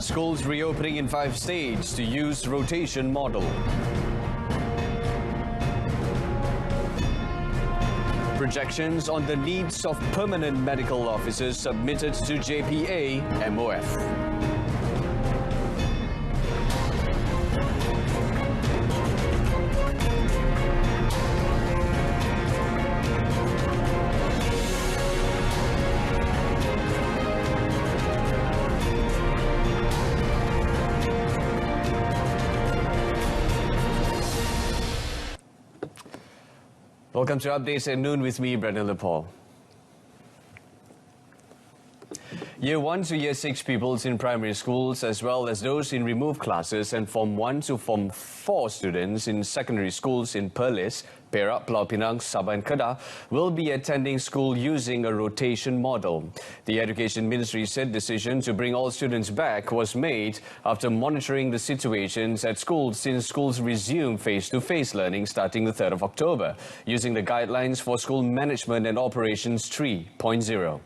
schools reopening in 5 states to use rotation model. Projections on the needs of permanent medical officers submitted to JPA MOF. Welcome to Updates at Noon with me, Brendan Lepore. Year 1 to Year 6 pupils in primary schools, as well as those in removed classes, and Form 1 to Form 4 students in secondary schools in Perlis, Perak, Pulau Pinang, Sabah and Kedah will be attending school using a rotation model. The Education Ministry said decision to bring all students back was made after monitoring the situations at schools since schools resume face-to-face learning starting the 3rd of October, using the guidelines for School Management and Operations 3.0.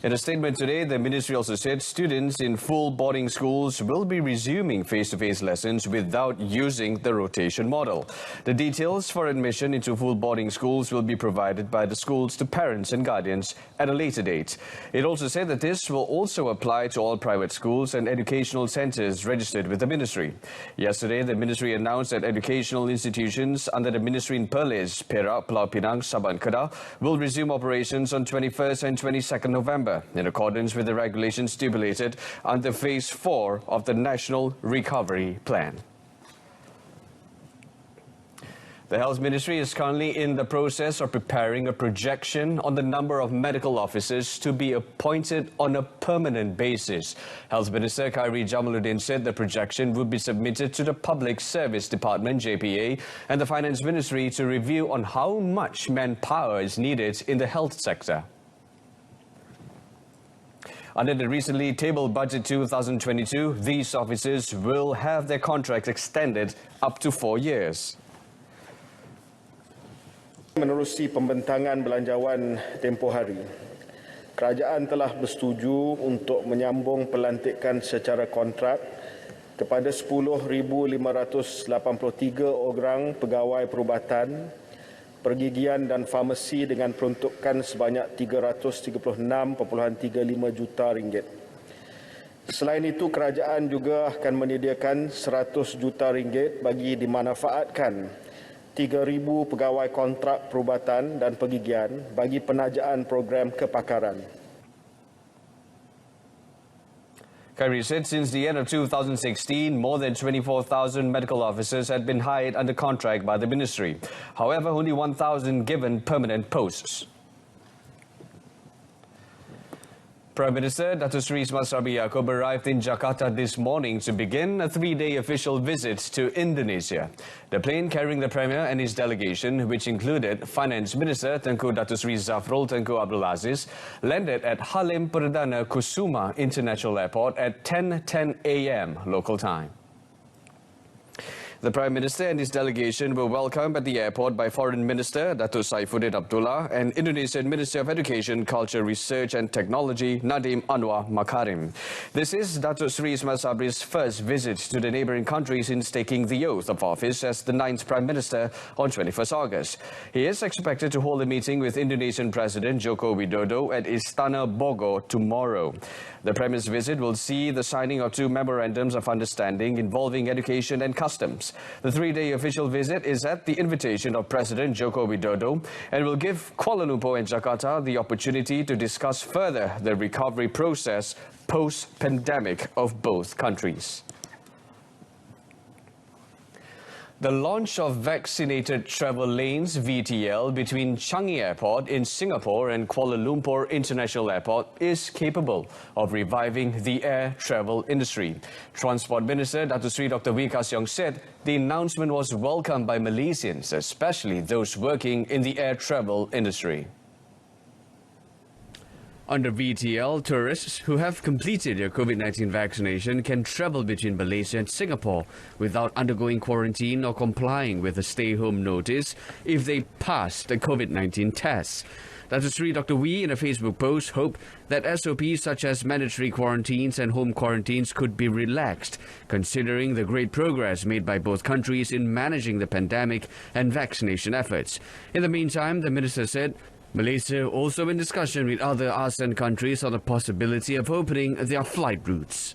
In a statement today, the ministry also said students in full boarding schools will be resuming face-to-face lessons without using the rotation model. The details for admission into full boarding schools will be provided by the schools to parents and guardians at a later date. It also said that this will also apply to all private schools and educational centres registered with the ministry. Yesterday, the ministry announced that educational institutions under the ministry in Perlis, Perak, Pulau Pinang, Sabah and Kedah will resume operations on 21st and 22nd November. In accordance with the regulations stipulated under Phase 4 of the National Recovery Plan. The Health Ministry is currently in the process of preparing a projection on the number of medical officers to be appointed on a permanent basis. Health Minister Khairi Jamaluddin said the projection would be submitted to the Public Service Department, JPA, and the Finance Ministry to review on how much manpower is needed in the health sector. Under the recently tabled Budget 2022, these officers will have their contracts extended up to 4 years. Menerusi pembentangan belanjawan tempoh hari, kerajaan telah bersetuju untuk menyambung pelantikan secara kontrak kepada 10,583 orang pegawai perubatan, pergigian dan farmasi dengan peruntukan sebanyak 336.35 juta ringgit. Selain itu, kerajaan juga akan menyediakan 100 juta ringgit bagi dimanfaatkan 3,000 pegawai kontrak perubatan dan pergigian bagi penajaan program kepakaran. Khairi said since the end of 2016, more than 24,000 medical officers had been hired under contract by the ministry. However, only 1,000 given permanent posts. Prime Minister Datuk Seri Semasa arrived in Jakarta this morning to begin a 3-day official visit to Indonesia. The plane carrying the Premier and his delegation, which included Finance Minister Tengku Datuk Seri Zafrul Tengku Abdul Aziz, landed at Halim Perdana Kusuma International Airport at 10:10 a.m. local time. The Prime Minister and his delegation were welcomed at the airport by Foreign Minister Datuk Saifuddin Abdullah and Indonesian Minister of Education, Culture, Research and Technology Nadiem Anwar Makarim. This is Datuk Seri Semasa's first visit to the neighbouring country since taking the oath of office as the 9th Prime Minister on 21st August. He is expected to hold a meeting with Indonesian President Joko Widodo at Istana Bogor tomorrow. The Premier's visit will see the signing of 2 memorandums of understanding involving education and customs. The 3-day official visit is at the invitation of President Joko Widodo and will give Kuala Lumpur and Jakarta the opportunity to discuss further the recovery process post-pandemic of both countries. The launch of vaccinated travel lanes (VTL) between Changi Airport in Singapore and Kuala Lumpur International Airport is capable of reviving the air travel industry. Transport Minister Datuk Seri Dr. Wee Ka Siong said the announcement was welcomed by Malaysians, especially those working in the air travel industry. Under VTL, tourists who have completed their COVID-19 vaccination can travel between Malaysia and Singapore without undergoing quarantine or complying with a stay-home notice if they pass the COVID-19 test. Dr. Wee, in a Facebook post, hoped that SOPs such as mandatory quarantines and home quarantines could be relaxed, considering the great progress made by both countries in managing the pandemic and vaccination efforts. In the meantime, the minister said Malaysia also in discussion with other ASEAN countries on the possibility of opening their flight routes.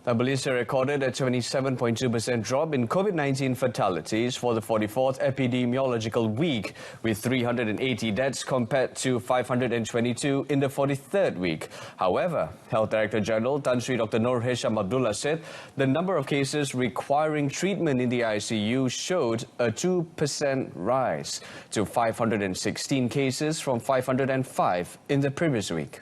Now, Malaysia recorded a 27.2% drop in COVID-19 fatalities for the 44th epidemiological week, with 380 deaths compared to 522 in the 43rd week. However, Health Director General Tan Sri Dr. Nur Hisham Abdullah said the number of cases requiring treatment in the ICU showed a 2% rise to 516 cases from 505 in the previous week.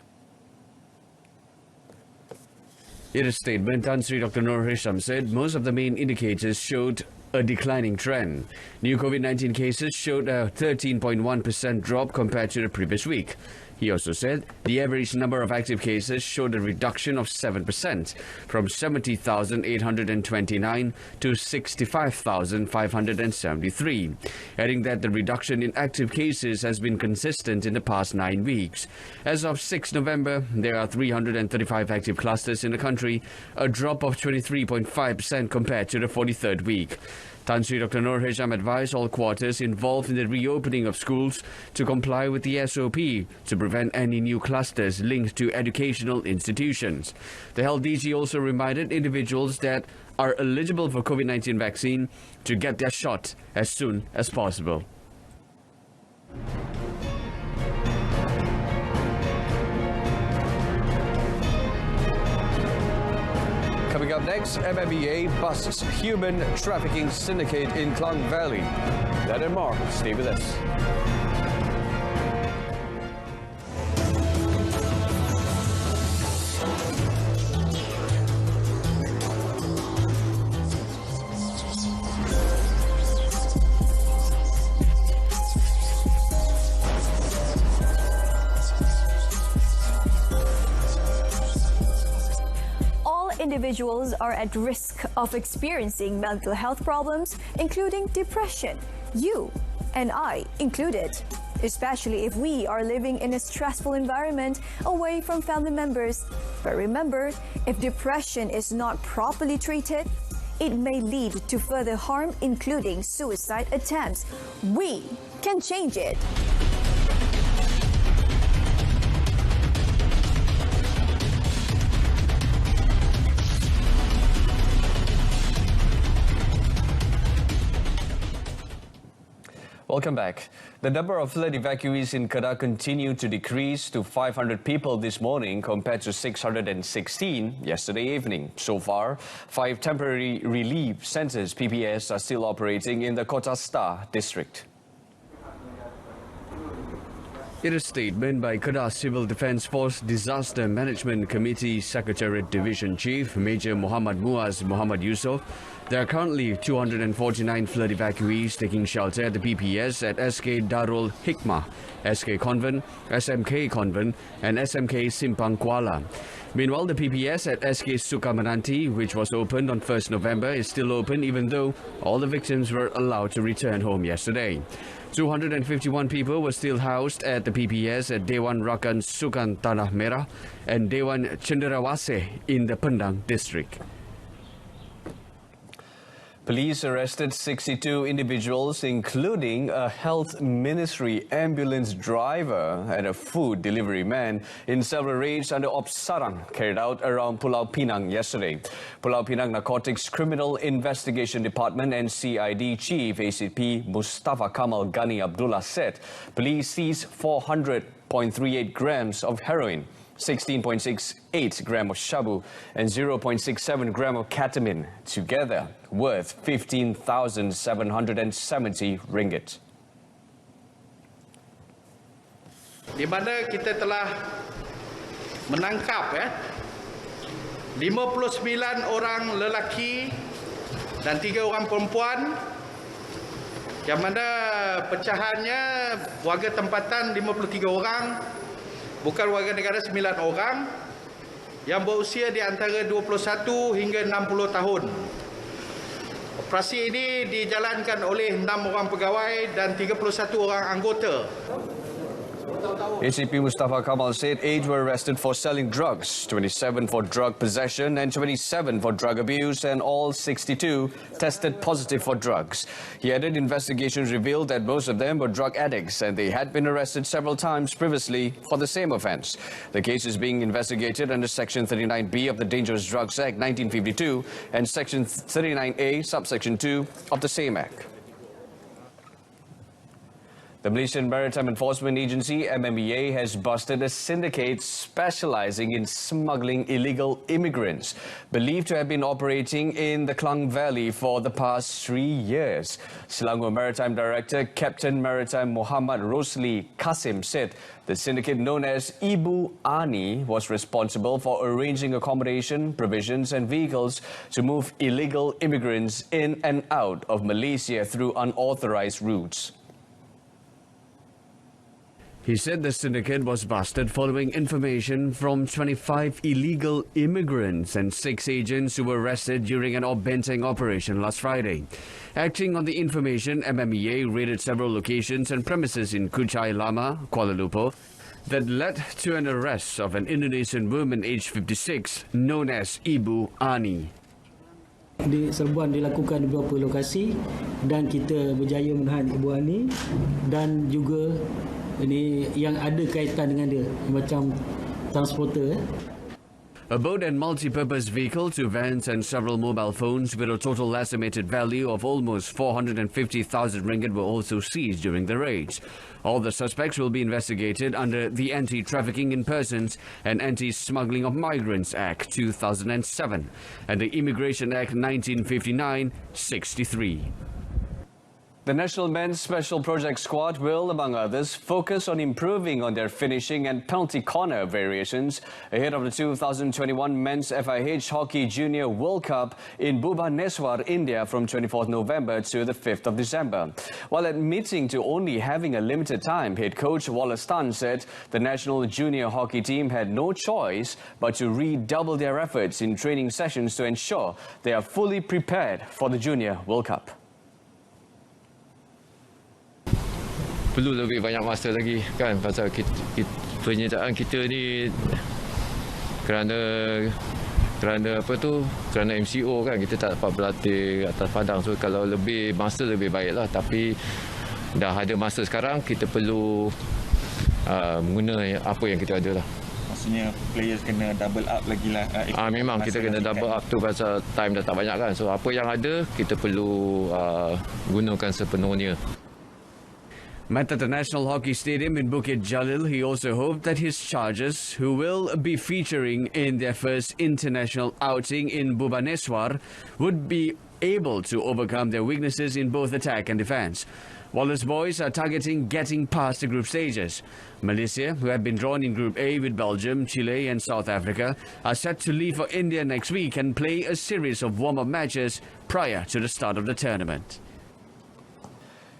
In a statement, Tan Sri Dr. Nur Hisham said most of the main indicators showed a declining trend. New COVID-19 cases showed a 13.1% drop compared to the previous week. He also said the average number of active cases showed a reduction of 7%, from 70,829 to 65,573, adding that the reduction in active cases has been consistent in the past 9 weeks. As of 6 November, there are 335 active clusters in the country, a drop of 23.5% compared to the 43rd week. Tan Sri Dr. Nur Hisham advised all quarters involved in the reopening of schools to comply with the SOP to prevent any new clusters linked to educational institutions. The Health DG also reminded individuals that are eligible for COVID-19 vaccine to get their shot as soon as possible. Coming up next, MMEA busts human trafficking syndicate in Klang Valley. That and more. Stay with us. Individuals are at risk of experiencing mental health problems, including depression. You and I included, especially if we are living in a stressful environment away from family members. But remember, if depression is not properly treated, it may lead to further harm, including suicide attempts. We can change it. Welcome back. The number of flood evacuees in Kedah continued to decrease to 500 people this morning compared to 616 yesterday evening. So far, 5 temporary relief centres (PPS) are still operating in the Kota Star district. In a statement by Kedah Civil Defence Force Disaster Management Committee Secretariat Division Chief Major Muhammad Muaz Muhammad Yusof, there are currently 249 flood evacuees taking shelter at the PPS at SK Darul Hikmah, SK Convent, SMK Convent and SMK Simpang Kuala. Meanwhile, the PPS at SK Sukamenanti, which was opened on 1st November, is still open even though all the victims were allowed to return home yesterday. 251 people were still housed at the PPS at Dewan Rakan Sukan Tanah Merah and Dewan Cenderawasih in the Pendang district. Police arrested 62 individuals, including a health ministry ambulance driver and a food delivery man, in several raids under Ops Sarang carried out around Pulau Pinang yesterday. Pulau Pinang Narcotics Criminal Investigation Department and CID Chief ACP Mustafa Kamal Ghani Abdullah said police seized 400.38 grams of heroin, 16.68 gram of shabu and 0.67 gram of ketamine, together worth 15,770 ringgit. Di mana kita telah menangkap 59 orang lelaki dan 3 orang perempuan yang mana pecahannya warga tempatan 53 orang, bukan warga negara 9 orang, yang berusia di antara 21 hingga 60 tahun. Operasi ini dijalankan oleh 6 orang pegawai dan 31 orang anggota. ACP Mustafa Kamal said 8 were arrested for selling drugs, 27 for drug possession and 27 for drug abuse, and all 62 tested positive for drugs. He added investigations revealed that most of them were drug addicts and they had been arrested several times previously for the same offence. The case is being investigated under Section 39B of the Dangerous Drugs Act 1952 and Section 39A, subsection 2 of the same act. The Malaysian Maritime Enforcement Agency, MMEA, has busted a syndicate specializing in smuggling illegal immigrants, believed to have been operating in the Klang Valley for the past 3 years. Selangor Maritime Director Captain Maritime Muhammad Rosli Kasim said the syndicate known as Ibu Ani was responsible for arranging accommodation, provisions and vehicles to move illegal immigrants in and out of Malaysia through unauthorized routes. He said the syndicate was busted following information from 25 illegal immigrants and 6 agents who were arrested during an Benteng operation last Friday. Acting on the information, MMEA raided several locations and premises in Kuchai Lama, Kuala Lumpur, that led to an arrest of an Indonesian woman aged 56 known as Ibu Ani. Serbuan dilakukan di beberapa lokasi dan kita berjaya menahan Ibu Ani dan juga ini yang ada kaitan dengan dia macam transporter. A boat and multi-purpose vehicle, 2 vans and several mobile phones with a total estimated value of almost 450,000 ringgit were also seized during the raids. All the suspects will be investigated under the Anti-Trafficking in Persons and Anti-Smuggling of Migrants Act 2007 and the Immigration Act 1959-63. The National Men's Special Project Squad will, among others, focus on improving on their finishing and penalty corner variations ahead of the 2021 Men's SAHIH Hockey Junior World Cup in Bhubaneswar, India from 24th November to the 5th of December. While admitting to only having a limited time, head coach Wallace Tan said the national junior hockey team had no choice but to redouble their efforts in training sessions to ensure they are fully prepared for the Junior World Cup. Perlu lebih banyak masa lagi kan pasal penyertaan kita ni kerana kerana MCO kan kita tak dapat berlatih atas padang, so kalau lebih masa lebih baiklah, tapi dah ada masa sekarang kita perlu guna apa yang kita ada lah. Maksudnya players kena double up lagi lah. Memang kita kena double up tu pasal time dah tak banyak kan, so apa yang ada kita perlu gunakan sepenuhnya. Met at the National Hockey Stadium in Bukit Jalil, he also hoped that his chargers, who will be featuring in their first international outing in Bhubaneswar, would be able to overcome their weaknesses in both attack and defence. Wallace boys are targeting getting past the group stages. Malaysia, who have been drawn in Group A with Belgium, Chile and South Africa, are set to leave for India next week and play a series of warm-up matches prior to the start of the tournament.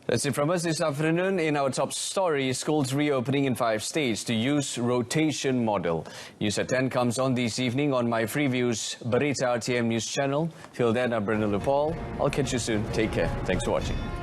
That's it from us this afternoon. In our top story, schools reopening in 5 states to use rotation model. News at 10 comes on this evening on my Freeview's Berita RTM News channel. Till then, I'm Brendan Lupal. I'll catch you soon. Take care. Thanks for watching.